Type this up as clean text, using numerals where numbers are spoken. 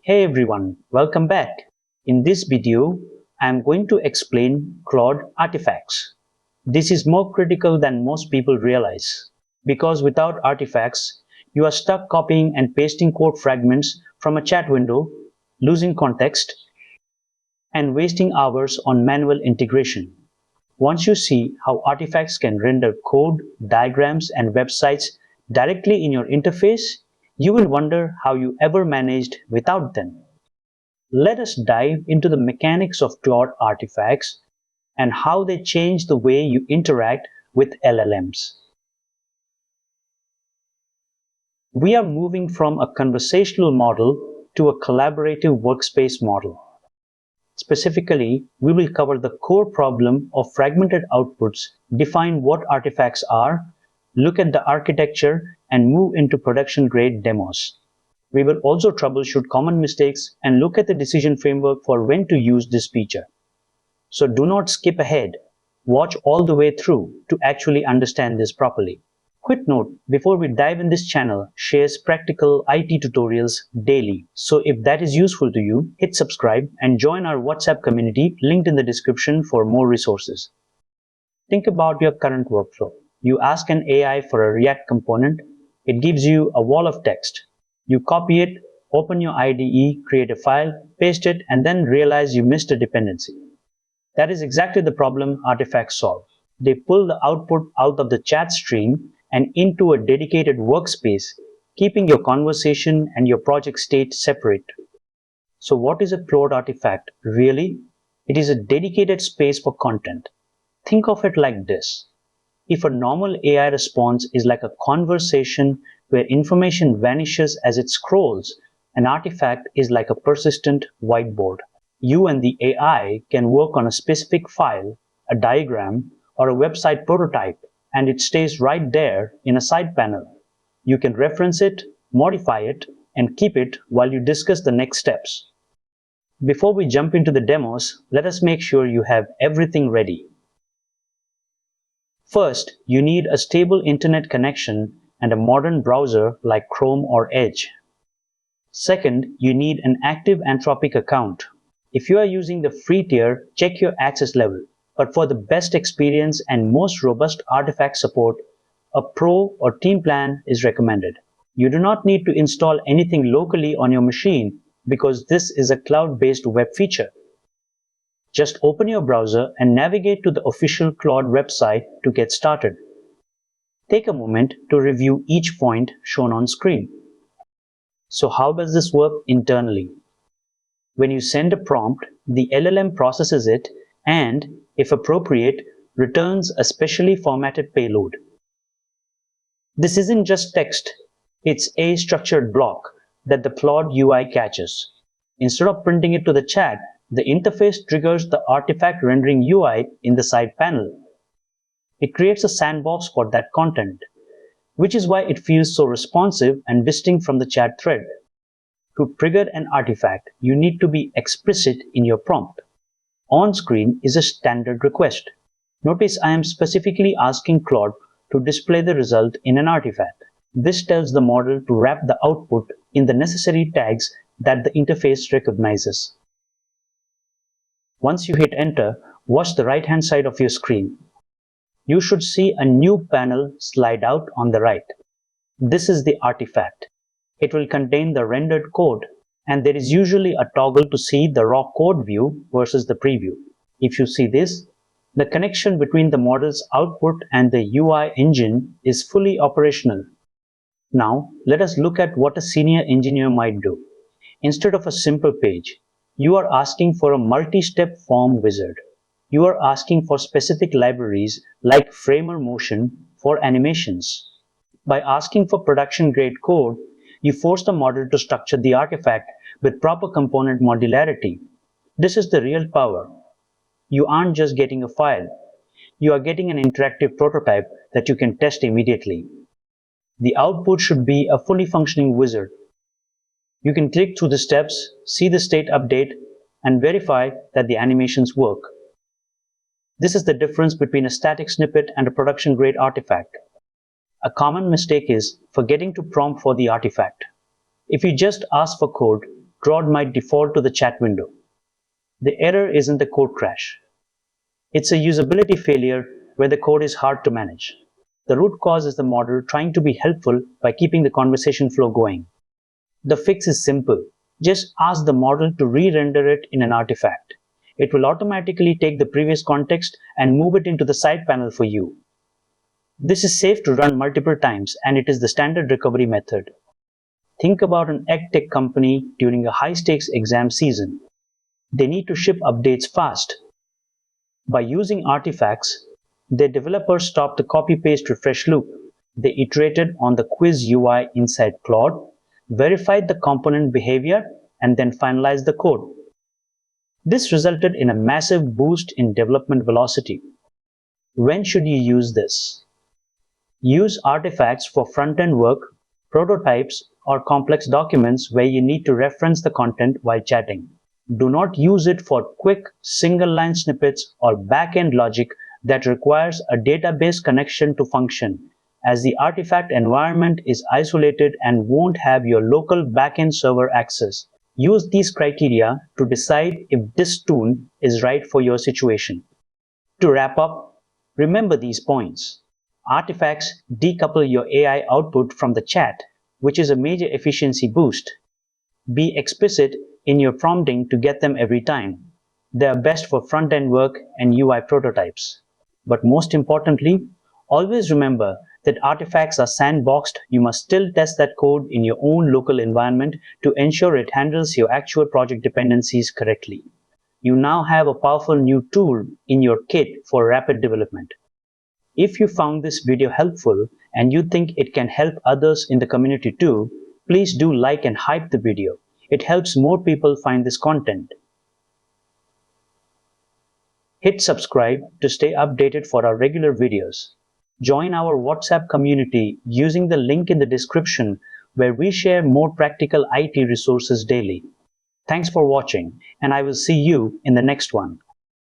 Hey everyone, welcome back. In this video, I am going to explain Claude Artifacts. This is more critical than most people realize, because without artifacts, you are stuck copying and pasting code fragments from a chat window, losing context, and wasting hours on manual integration. Once you see how artifacts can render code, diagrams, and websites directly in your interface, you will wonder how you ever managed without them. Let us dive into the mechanics of Claude Artifacts and how they change the way you interact with LLMs. We are moving from a conversational model to a collaborative workspace model. Specifically, we will cover the core problem of fragmented outputs, define what artifacts are, look at the architecture, and move into production-grade demos. We will also troubleshoot common mistakes and look at the decision framework for when to use this feature. So do not skip ahead. Watch all the way through to actually understand this properly. Quick note, before we dive in, this channel shares practical IT tutorials daily. So if that is useful to you, hit subscribe and join our WhatsApp community linked in the description for more resources. Think about your current workflow. You ask an AI for a React component. It gives you a wall of text. You copy it, open your IDE, create a file, paste it, and then realize you missed a dependency. That is exactly the problem artifacts solve. They pull the output out of the chat stream and into a dedicated workspace, keeping your conversation and your project state separate. So what is a Claude artifact? Really? It is a dedicated space for content. Think of it like this. If a normal AI response is like a conversation where information vanishes as it scrolls, an artifact is like a persistent whiteboard. You and the AI can work on a specific file, a diagram, or a website prototype, and it stays right there in a side panel. You can reference it, modify it, and keep it while you discuss the next steps. Before we jump into the demos, let us make sure you have everything ready. First, you need a stable internet connection and a modern browser like Chrome or Edge. Second, you need an active Anthropic account. If you are using the free tier, check your access level. But for the best experience and most robust artifact support, a pro or team plan is recommended. You do not need to install anything locally on your machine because this is a cloud-based web feature. Just open your browser and navigate to the official Claude website to get started. Take a moment to review each point shown on screen. So how does this work internally? When you send a prompt, the LLM processes it and, if appropriate, returns a specially formatted payload. This isn't just text, it's a structured block that the Claude UI catches. Instead of printing it to the chat, the interface triggers the artifact rendering UI in the side panel. It creates a sandbox for that content, which is why it feels so responsive and distinct from the chat thread. To trigger an artifact, you need to be explicit in your prompt. On screen is a standard request. Notice I am specifically asking Claude to display the result in an artifact. This tells the model to wrap the output in the necessary tags that the interface recognizes. Once you hit enter, watch the right-hand side of your screen. You should see a new panel slide out on the right. This is the artifact. It will contain the rendered code, and there is usually a toggle to see the raw code view versus the preview. If you see this, the connection between the model's output and the UI engine is fully operational. Now, let us look at what a senior engineer might do. Instead of a simple page, you are asking for a multi-step form wizard. You are asking for specific libraries like Framer Motion for animations. By asking for production-grade code, you force the model to structure the artifact with proper component modularity. This is the real power. You aren't just getting a file. You are getting an interactive prototype that you can test immediately. The output should be a fully functioning wizard. You can click through the steps, see the state update, and verify that the animations work. This is the difference between a static snippet and a production-grade artifact. A common mistake is forgetting to prompt for the artifact. If you just ask for code, Claude might default to the chat window. The error isn't the code crash. It's a usability failure where the code is hard to manage. The root cause is the model trying to be helpful by keeping the conversation flow going. The fix is simple. Just ask the model to re-render it in an artifact. It will automatically take the previous context and move it into the side panel for you. This is safe to run multiple times, and it is the standard recovery method. Think about an ed-tech company during a high-stakes exam season. They need to ship updates fast. By using artifacts, their developers stopped the copy-paste refresh loop. They iterated on the quiz UI inside Claude, verified the component behavior, and then finalized the code. This resulted in a massive boost in development velocity. When should you use this? Use artifacts for front-end work, prototypes, or complex documents where you need to reference the content while chatting. Do not use it for quick single-line snippets or back-end logic that requires a database connection to function, as the artifact environment is isolated and won't have your local back-end server access. Use these criteria to decide if this tool is right for your situation. To wrap up, remember these points. Artifacts decouple your AI output from the chat, which is a major efficiency boost. Be explicit in your prompting to get them every time. They are best for front-end work and UI prototypes. But most importantly, always remember that artifacts are sandboxed. You must still test that code in your own local environment to ensure it handles your actual project dependencies correctly. You now have a powerful new tool in your kit for rapid development. If you found this video helpful and you think it can help others in the community too, please do like and hype the video. It helps more people find this content. Hit subscribe to stay updated for our regular videos. Join our WhatsApp community using the link in the description where we share more practical IT resources daily. Thanks for watching, and I will see you in the next one.